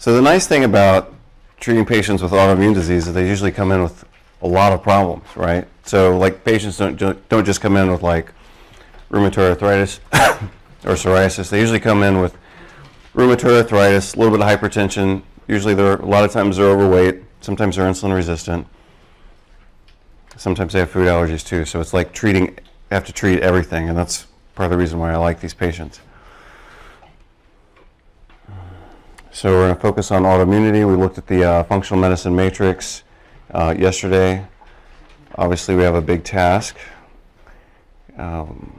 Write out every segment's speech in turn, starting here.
So the nice thing about treating patients with autoimmune disease is they usually come in with a lot of problems, right? So like patients don't just come in with like rheumatoid arthritis or psoriasis. They usually come in with rheumatoid arthritis, a little bit of hypertension. Usually a lot of times they're overweight. Sometimes they're insulin resistant. Sometimes they have food allergies too. So it's like have to treat everything, and that's part of the reason why I like these patients. So we're going to focus on autoimmunity. We looked at the functional medicine matrix yesterday. Obviously, we have a big task. And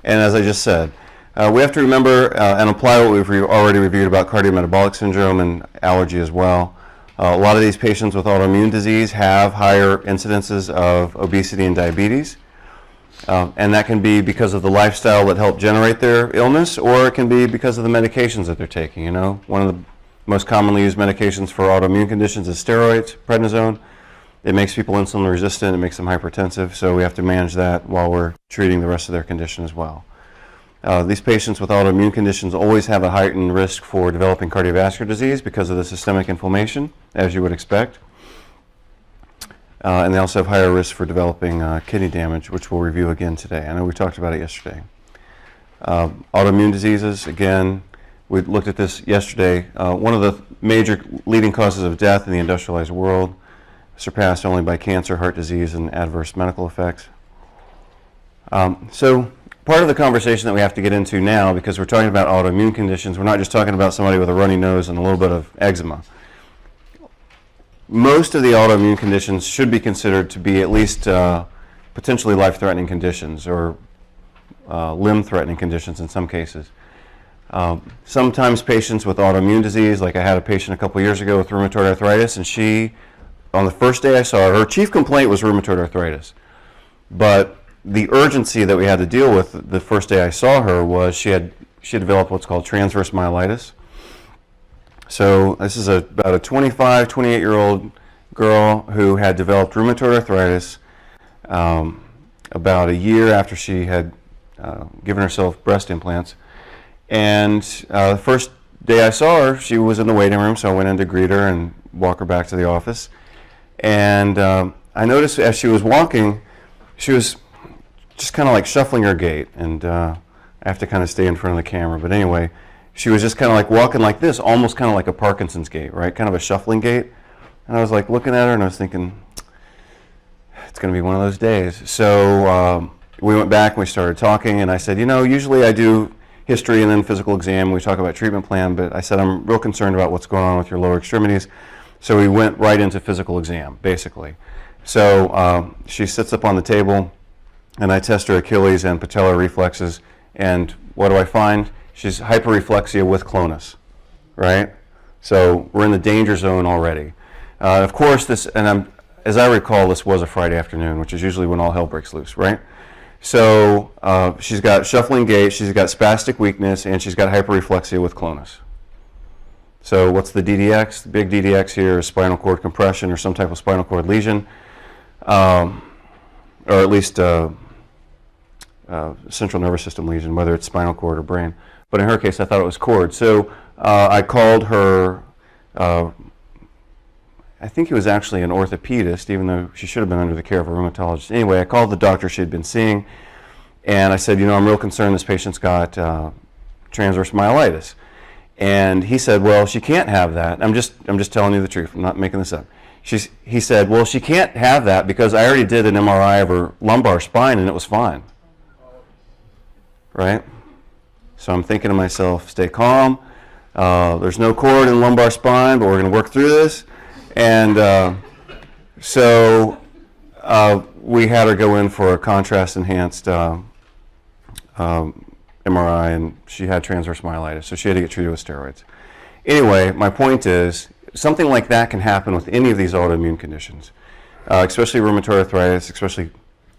as I just said, we have to remember and apply what we've already reviewed about cardiometabolic syndrome and allergy as well. A lot of these patients with autoimmune disease have higher incidences of obesity and diabetes. And that can be because of the lifestyle that helped generate their illness, or it can be because of the medications that they're taking. You know, one of the most commonly used medications for autoimmune conditions is steroids, prednisone. It makes people insulin resistant, it makes them hypertensive, so we have to manage that while we're treating the rest of their condition as well. These patients with autoimmune conditions always have a heightened risk for developing cardiovascular disease because of the systemic inflammation, as you would expect. And they also have higher risk for developing kidney damage, which we'll review again today. I know we talked about it yesterday. Autoimmune diseases, again, we looked at this yesterday. One of the major leading causes of death in the industrialized world, surpassed only by cancer, heart disease, and adverse medical effects. So part of the conversation that we have to get into now, because we're talking about autoimmune conditions, we're not just talking about somebody with a runny nose and a little bit of eczema. Most of the autoimmune conditions should be considered to be at least potentially life-threatening conditions, or limb-threatening conditions in some cases. Sometimes patients with autoimmune disease, like I had a patient a couple years ago with rheumatoid arthritis, and she, on the first day I saw her, her chief complaint was rheumatoid arthritis. But the urgency that we had to deal with the first day I saw her was she had developed what's called transverse myelitis. So this is about a 25, 28-year-old girl who had developed rheumatoid arthritis about a year after she had given herself breast implants. And the first day I saw her, she was in the waiting room, so I went in to greet her and walk her back to the office. And I noticed as she was walking, she was just kind of like shuffling her gait. And I have to kind of stay in front of the camera. But anyway, she was just kind of like walking like this, almost kind of like a Parkinson's gait, right? Kind of a shuffling gait. And I was like looking at her and I was thinking, it's going to be one of those days. So we went back and we started talking, and I said, you know, usually I do history and then physical exam. We talk about treatment plan, but I said, I'm real concerned about what's going on with your lower extremities. So we went right into physical exam, basically. So she sits up on the table, and I test her Achilles and patellar reflexes, and what do I find? She's hyperreflexia with clonus, right? So we're in the danger zone already. Of course, as I recall, this was a Friday afternoon, which is usually when all hell breaks loose, right? So she's got shuffling gait, she's got spastic weakness, and she's got hyperreflexia with clonus. So what's the DDX? The big DDX here is spinal cord compression or some type of spinal cord lesion, or at least central nervous system lesion, whether it's spinal cord or brain. But in her case, I thought it was cord. So I called her, I think he was actually an orthopedist, even though she should have been under the care of a rheumatologist. Anyway, I called the doctor she had been seeing, and I said, you know, I'm real concerned this patient's got transverse myelitis. And he said, well, she can't have that. I'm just telling you the truth. I'm not making this up. He said, well, she can't have that because I already did an MRI of her lumbar spine and it was fine. Right? So I'm thinking to myself, stay calm. There's no cord in the lumbar spine, but we're going to work through this. And so we had her go in for a contrast-enhanced MRI, and she had transverse myelitis, so she had to get treated with steroids. Anyway, my point is, something like that can happen with any of these autoimmune conditions, especially rheumatoid arthritis,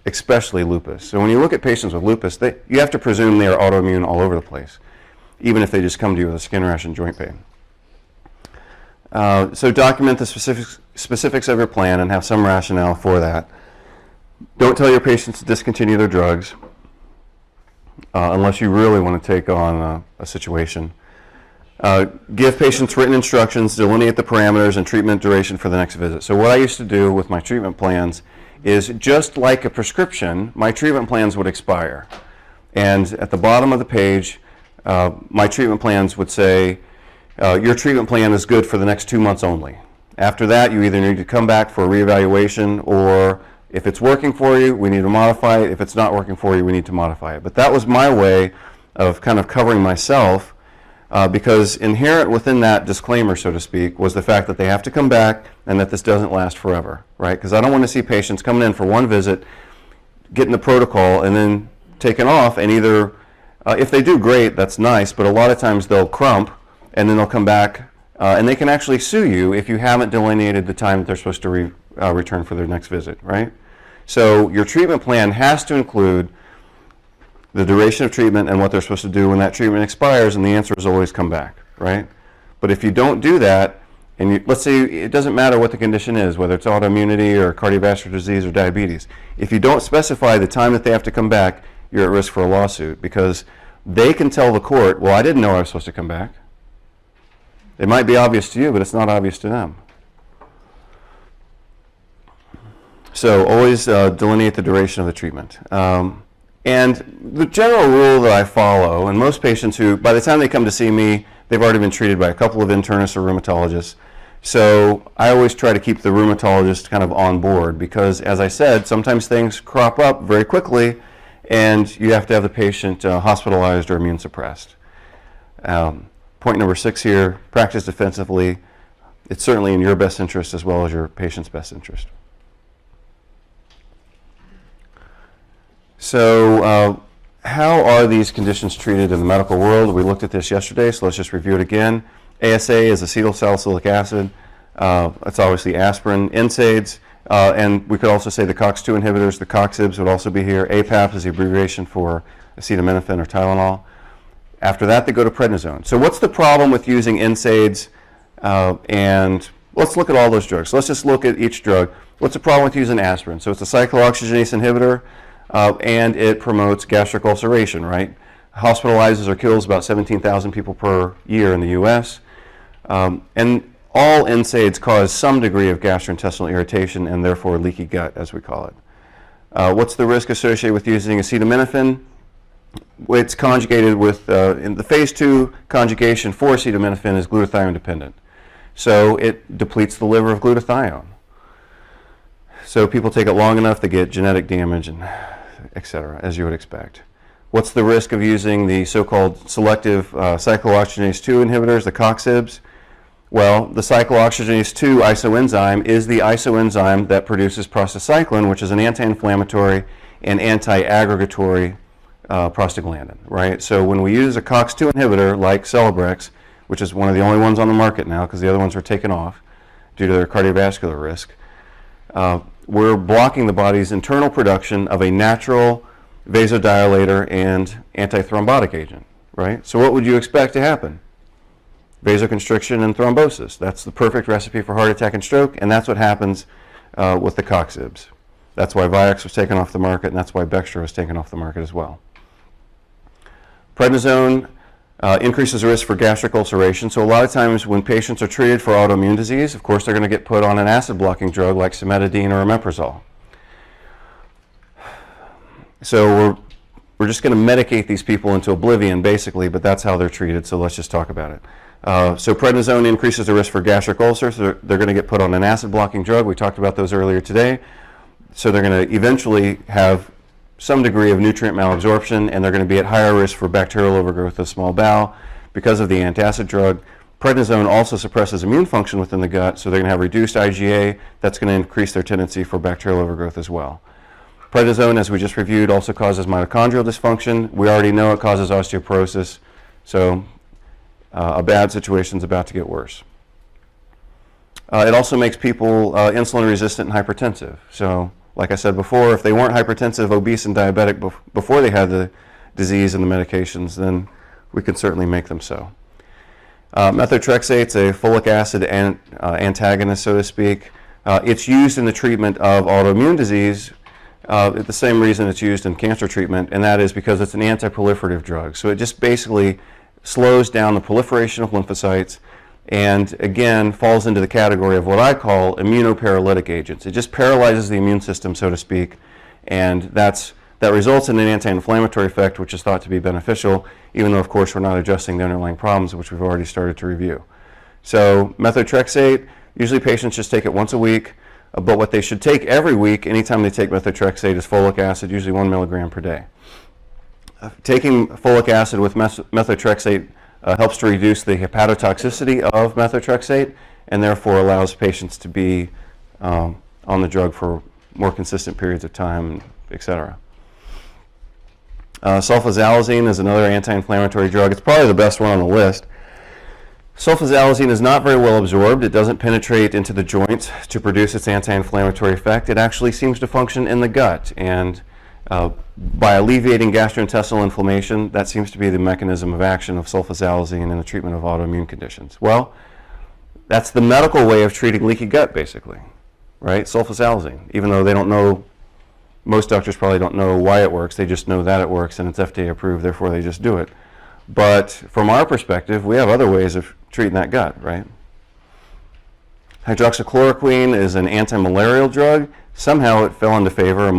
especially lupus. So when you look at patients with lupus, you have to presume they are autoimmune all over the place, even if they just come to you with a skin rash and joint pain. So document the specifics of your plan and have some rationale for that. Don't tell your patients to discontinue their drugs unless you really want to take on a situation. Give patients written instructions, delineate the parameters and treatment duration for the next visit. So what I used to do with my treatment plans is, just like a prescription, my treatment plans would expire. And at the bottom of the page, my treatment plans would say, your treatment plan is good for the next 2 months only. After that, you either need to come back for a reevaluation, or if it's working for you, we need to modify it. If it's not working for you, we need to modify it. But that was my way of kind of covering myself, because inherent within that disclaimer, so to speak, was the fact that they have to come back and that this doesn't last forever, right? Because I don't want to see patients coming in for one visit, getting the protocol, and then taken off, and either, if they do great, that's nice, but a lot of times they'll crump, and then they'll come back, and they can actually sue you if you haven't delineated the time that they're supposed to return for their next visit, right? So your treatment plan has to include the duration of treatment and what they're supposed to do when that treatment expires, and the answer is always come back, right? But if you don't do that, and let's say it doesn't matter what the condition is, whether it's autoimmunity or cardiovascular disease or diabetes, if you don't specify the time that they have to come back, you're at risk for a lawsuit, because they can tell the court, well, I didn't know I was supposed to come back. It might be obvious to you, but it's not obvious to them. So always delineate the duration of the treatment. And the general rule that I follow, and most patients who, by the time they come to see me, they've already been treated by a couple of internists or rheumatologists. So I always try to keep the rheumatologist kind of on board, because, as I said, sometimes things crop up very quickly, and you have to have the patient hospitalized or immune suppressed. Point number 6 here, practice defensively. It's certainly in your best interest as well as your patient's best interest. So how are these conditions treated in the medical world? We looked at this yesterday, so let's just review it again. ASA is acetylsalicylic acid. It's obviously aspirin. NSAIDs, and we could also say the COX-2 inhibitors, the COXIBs would also be here. APAP is the abbreviation for acetaminophen or Tylenol. After that, they go to prednisone. So what's the problem with using NSAIDs? And let's look at all those drugs. So let's just look at each drug. What's the problem with using aspirin? So it's a cyclooxygenase inhibitor, and it promotes gastric ulceration, right? Hospitalizes or kills about 17,000 people per year in the U.S. And all NSAIDs cause some degree of gastrointestinal irritation and therefore leaky gut, as we call it. What's the risk associated with using acetaminophen? It's conjugated with, in the phase 2 conjugation for acetaminophen is glutathione dependent. So it depletes the liver of glutathione. So people take it long enough, they get genetic damage, and et cetera, as you would expect. What's the risk of using the so-called selective cyclooxygenase 2 inhibitors, the COXIBs? Well, the cyclooxygenase 2 isoenzyme is the isoenzyme that produces prostacyclin, which is an anti-inflammatory and anti-aggregatory prostaglandin, right? So when we use a COX-2 inhibitor like Celebrex, which is one of the only ones on the market now because the other ones were taken off due to their cardiovascular risk, we're blocking the body's internal production of a natural vasodilator and antithrombotic agent, right? So what would you expect to happen? Vasoconstriction and thrombosis. That's the perfect recipe for heart attack and stroke, and that's what happens with the COXIBs. That's why Vioxx was taken off the market, and that's why Bextra was taken off the market as well. Prednisone increases the risk for gastric ulceration. So a lot of times when patients are treated for autoimmune disease, of course they're going to get put on an acid-blocking drug like cimetidine or omeprazole. So we're just going to medicate these people into oblivion, basically, but that's how they're treated, so let's just talk about it. So prednisone increases the risk for gastric ulcers. So they're going to get put on an acid-blocking drug. We talked about those earlier today. So they're going to eventually have some degree of nutrient malabsorption, and they're going to be at higher risk for bacterial overgrowth of small bowel because of the antacid drug. Prednisone also suppresses immune function within the gut, so they're going to have reduced IgA. That's going to increase their tendency for bacterial overgrowth as well. Prednisone, as we just reviewed, also causes mitochondrial dysfunction. We already know it causes osteoporosis, so a bad situation is about to get worse. It also makes people insulin resistant and hypertensive. So, like I said before, if they weren't hypertensive, obese, and diabetic before they had the disease and the medications, then we can certainly make them so. Methotrexate's a folic acid antagonist, so to speak. It's used in the treatment of autoimmune disease the same reason it's used in cancer treatment, and that is because it's an anti-proliferative drug. So it just basically slows down the proliferation of lymphocytes, and again falls into the category of what I call immunoparalytic agents. It just paralyzes the immune system, so to speak, and that results in an anti-inflammatory effect, which is thought to be beneficial, even though, of course, we're not addressing the underlying problems, which we've already started to review. So methotrexate, usually patients just take it once a week, but what they should take every week, anytime they take methotrexate, is folic acid, usually 1 milligram per day. Taking folic acid with methotrexate helps to reduce the hepatotoxicity of methotrexate, and therefore allows patients to be on the drug for more consistent periods of time, etc. Sulfasalazine is another anti-inflammatory drug. It's probably the best one on the list. Sulfasalazine is not very well absorbed. It doesn't penetrate into the joints to produce its anti-inflammatory effect. It actually seems to function in the gut, and by alleviating gastrointestinal inflammation, that seems to be the mechanism of action of sulfasalazine in the treatment of autoimmune conditions. Well, that's the medical way of treating leaky gut, basically, right? Sulfasalazine, even though they don't know, most doctors probably don't know why it works, they just know that it works and it's FDA approved, therefore they just do it. But from our perspective, we have other ways of treating that gut, right? Hydroxychloroquine is an anti-malarial drug. Somehow it fell into favor